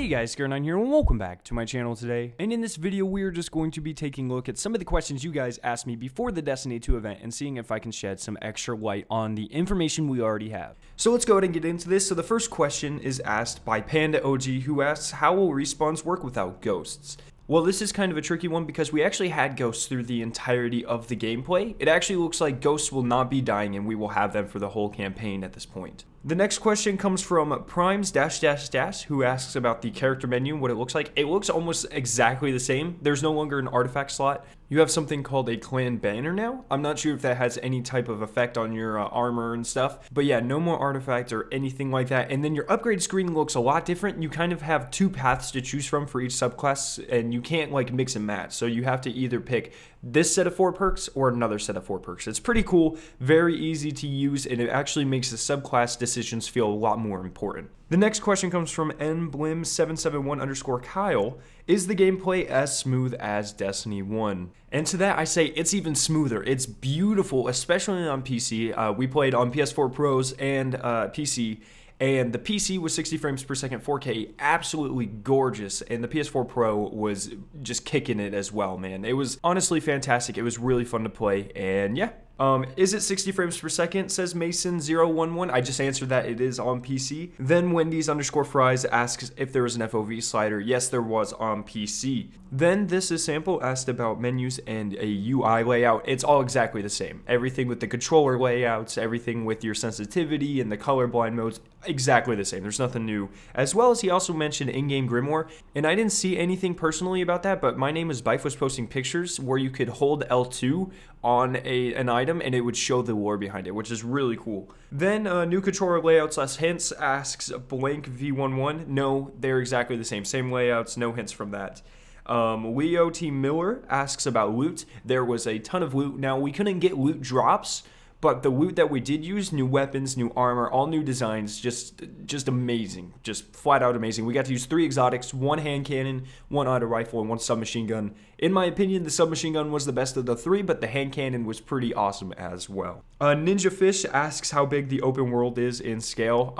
Hey guys, Scar9 here, and welcome back to my channel today. And in this video, we are just going to be taking a look at some of the questions you guys asked me before the Destiny 2 event and seeing if I can shed some extra light on the information we already have. So let's go ahead and get into this. So the first question is asked by Panda OG, who asks, how will respawns work without ghosts? Well, this is kind of a tricky one because we actually had ghosts through the entirety of the gameplay. It actually looks like ghosts will not be dying and we will have them for the whole campaign at this point. The next question comes from Primes -- who asks about the character menu, what it looks like. It looks almost exactly the same. There's no longer an artifact slot. You have something called a clan banner now. I'm not sure if that has any type of effect on your armor and stuff. But yeah, no more artifacts or anything like that. And then your upgrade screen looks a lot different. You kind of have two paths to choose from for each subclass, and you can't like mix and match. So you have to either pick this set of 4 perks or another set of 4 perks. It's pretty cool, very easy to use, and it actually makes the subclass decisions feel a lot more important. The next question comes from nblim771_Kyle. Is the gameplay as smooth as Destiny 1? And to that I say it's even smoother. It's beautiful, especially on PC. We played on PS4 Pros and PC. And the PC was 60 frames per second, 4K, absolutely gorgeous. And the PS4 Pro was just kicking it as well, man. It was honestly fantastic. It was really fun to play. And yeah. Is it 60 frames per second, says Mason011. I just answered that it is on PC. Then Wendy's_fries asks if there was an FOV slider. Yes, there was on PC. Then this is Sample asked about menus and a UI layout. It's all exactly the same. Everything with the controller layouts, everything with your sensitivity and the colorblind modes, exactly the same. There's nothing new. As well as he also mentioned in-game Grimoire, and I didn't see anything personally about that, but My Name is Bife was posting pictures where you could hold L2 on an item and it would show the lore behind it, which is really cool. Then new controller layouts less hints asks blank V11. No, they're exactly the same layouts, no hints from that. Leo T. Miller asks about loot. There was a ton of loot. Now we couldn't get loot drops, but the loot that we did use, new weapons, new armor, all new designs, just amazing. Just flat out amazing. We got to use 3 exotics, 1 hand cannon, 1 auto rifle, and 1 submachine gun. In my opinion, the submachine gun was the best of the 3, but the hand cannon was pretty awesome as well. Ninja Fish asks how big the open world is in scale.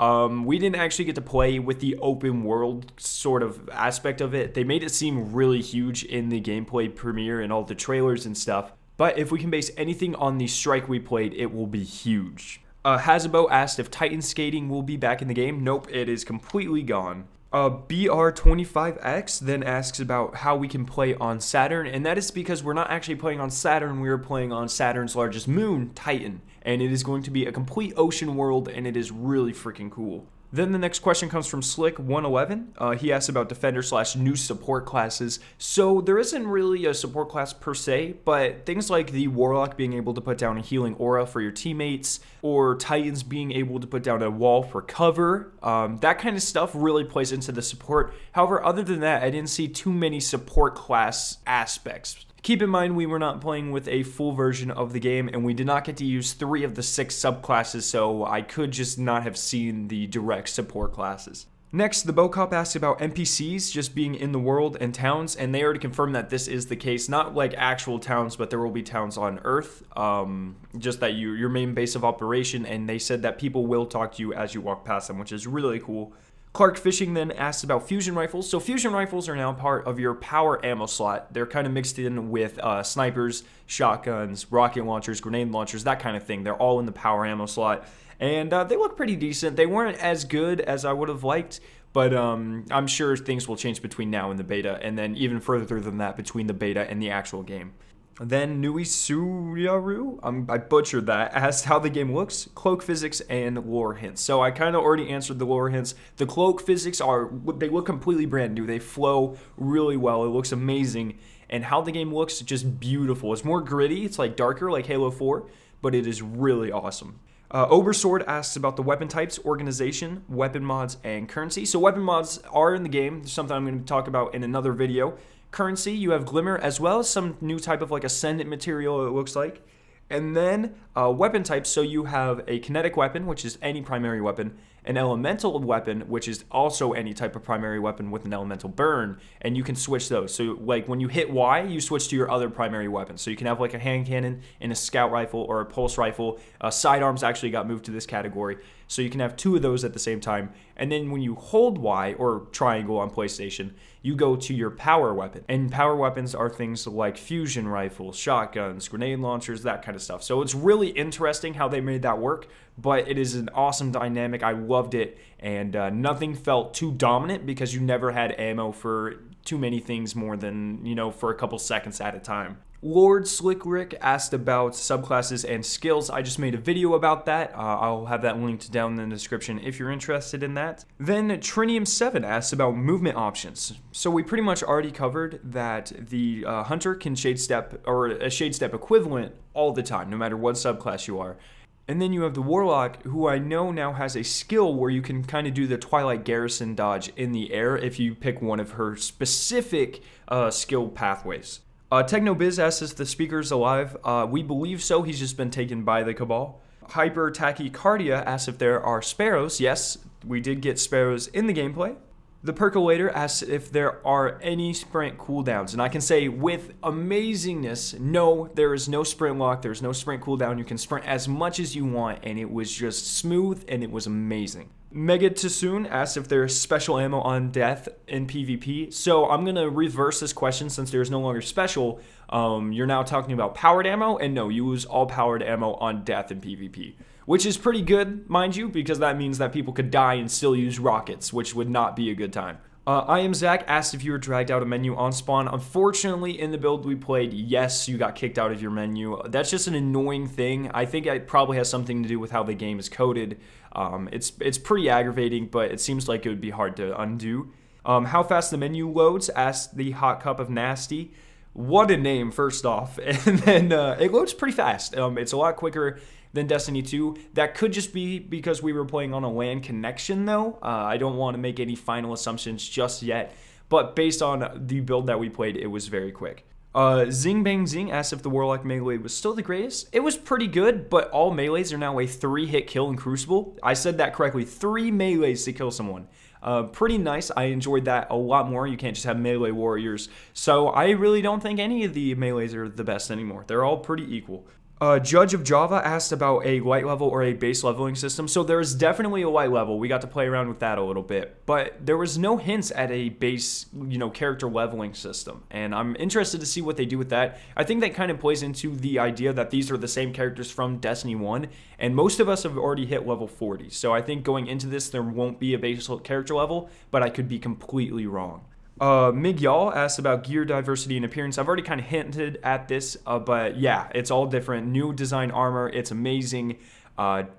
We didn't actually get to play with the open world sort of aspect of it. They made it seem really huge in the gameplay premiere and all the trailers and stuff. But if we can base anything on the strike we played, it will be huge. Hazabo asked if Titan skating will be back in the game. Nope, it is completely gone. BR25X then asks about how we can play on Saturn, and that is because we're not actually playing on Saturn, we are playing on Saturn's largest moon, Titan. And it is going to be a complete ocean world, and it is really freaking cool. Then the next question comes from Slick111. He asks about Defender / new support classes. So there isn't really a support class per se, but things like the Warlock being able to put down a healing aura for your teammates, or Titans being able to put down a wall for cover, that kind of stuff really plays into the support. However, other than that, I didn't see too many support class aspects. Keep in mind, we were not playing with a full version of the game, and we did not get to use 3 of the 6 subclasses, so I could just not have seen the direct support classes. Next, the Bocop asks about NPCs just being in the world and towns, and they already confirmed that this is the case. Not like actual towns, but there will be towns on Earth, just that your main base of operation, and they said that people will talk to you as you walk past them, which is really cool. Clark Fishing then asks about fusion rifles. So fusion rifles are now part of your power ammo slot. They're kind of mixed in with snipers, shotguns, rocket launchers, grenade launchers, that kind of thing. They're all in the power ammo slot. And they look pretty decent. They weren't as good as I would have liked, but I'm sure things will change between now and the beta, and then even further than that between the beta and the actual game. Then Nui Suryaru, I butchered that, asked how the game looks, cloak physics, and lore hints. So I kind of already answered the lore hints. The cloak physics they look completely brand new. They flow really well. It looks amazing. And how the game looks, just beautiful. It's more gritty. It's like darker, like Halo 4, but it is really awesome. Obersword asks about the weapon types, organization, weapon mods, and currency. So weapon mods are in the game. There's something I'm going to talk about in another video. Currency, you have Glimmer, as well as some new type of like Ascendant material, it looks like. And then weapon types, so you have a kinetic weapon, which is any primary weapon, an elemental weapon, which is also any type of primary weapon with an elemental burn, and you can switch those. So like when you hit Y, you switch to your other primary weapon. So you can have like a hand cannon and a scout rifle or a pulse rifle. Sidearms actually got moved to this category. So you can have 2 of those at the same time. And then when you hold Y or triangle on PlayStation, you go to your power weapon. And power weapons are things like fusion rifles, shotguns, grenade launchers, that kind of stuff. So it's really interesting how they made that work, but it is an awesome dynamic. I loved it, and nothing felt too dominant because you never had ammo for too many things more than, for a couple seconds at a time. Lord Slick Rick asked about subclasses and skills. I just made a video about that. I'll have that linked down in the description if you're interested in that. Then Trinium7 asked about movement options. So we pretty much already covered that the Hunter can shade step, or a shade step equivalent, all the time, no matter what subclass you are. And then you have the Warlock, who I know now has a skill where you can kind of do the Twilight Garrison dodge in the air if you pick one of her specific skill pathways. TechnoBiz asks if the speaker's alive. We believe so. He's just been taken by the Cabal. Hyper Tachycardia asks if there are sparrows. Yes, we did get sparrows in the gameplay. The Percolator asks if there are any sprint cooldowns, and I can say with amazingness, no, there is no sprint lock, there's no sprint cooldown. You can sprint as much as you want, and it was just smooth, and it was amazing. Mega Tassoon asks if there's special ammo on death in PvP. So I'm going to reverse this question since there's no longer special. You're now talking about powered ammo, and no, you use all powered ammo on death in PvP. Which is pretty good, mind you, because that means that people could die and still use rockets, which would not be a good time. I am Zach asked if you were dragged out of menu on spawn. Unfortunately, in the build we played, yes, you got kicked out of your menu. That's just an annoying thing. I think it probably has something to do with how the game is coded. It's pretty aggravating, but it seems like it would be hard to undo. How fast the menu loads, asked the Hot Cup of Nasty. What a name, first off. And then it loads pretty fast. It's a lot quicker than Destiny 2. That could just be because we were playing on a LAN connection, though. I don't want to make any final assumptions just yet, but based on the build that we played, it was very quick. Zing Bang Zing asked if the Warlock melee was still the greatest. It was pretty good, but all melees are now a 3-hit kill in Crucible. I said that correctly, 3 melees to kill someone. Pretty nice. I enjoyed that a lot more. You can't just have melee warriors. So I really don't think any of the melees are the best anymore. They're all pretty equal. Judge of Java asked about a light level or a base leveling system. So there is definitely a light level. We got to play around with that a little bit, but there was no hints at a base, character leveling system. And I'm interested to see what they do with that. I think that kind of plays into the idea that these are the same characters from Destiny 1, and most of us have already hit level 40. So I think going into this, there won't be a base character level, but I could be completely wrong. Miguel asked about gear diversity and appearance. I've already kind of hinted at this, but yeah, it's all different. New design armor, it's amazing,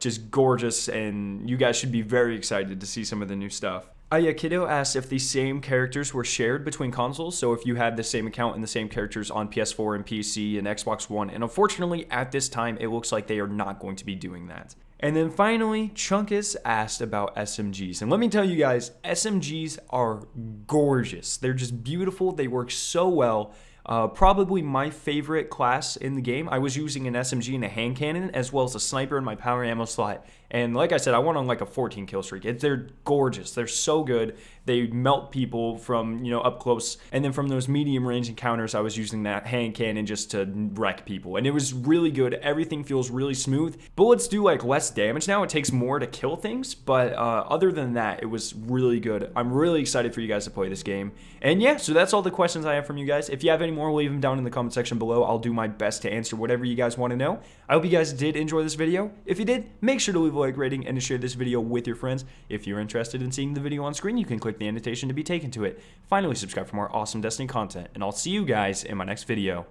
just gorgeous, and you guys should be very excited to see some of the new stuff. Ayakido asked if the same characters were shared between consoles, so if you had the same account and the same characters on PS4 and PC and Xbox One, and unfortunately at this time it looks like they are not going to be doing that. And then finally, Chunkus asked about SMGs. And let me tell you guys, SMGs are gorgeous. They're just beautiful. They work so well. Probably my favorite class in the game. I was using an SMG and a hand cannon as well as a sniper in my power ammo slot. And like I said, I went on like a 14 kill streak. They're gorgeous. They're so good. They melt people from, up close. And then from those medium range encounters, I was using that hand cannon just to wreck people. And it was really good. Everything feels really smooth. Bullets do like less damage now. It takes more to kill things. But other than that, it was really good. I'm really excited for you guys to play this game. And yeah, so that's all the questions I have from you guys. If you have any more, leave them down in the comment section below. I'll do my best to answer whatever you guys want to know. I hope you guys did enjoy this video. If you did, make sure to leave a like rating and to share this video with your friends. If you're interested in seeing the video on screen, you can click the annotation to be taken to it. Finally, subscribe for more awesome Destiny content, and I'll see you guys in my next video.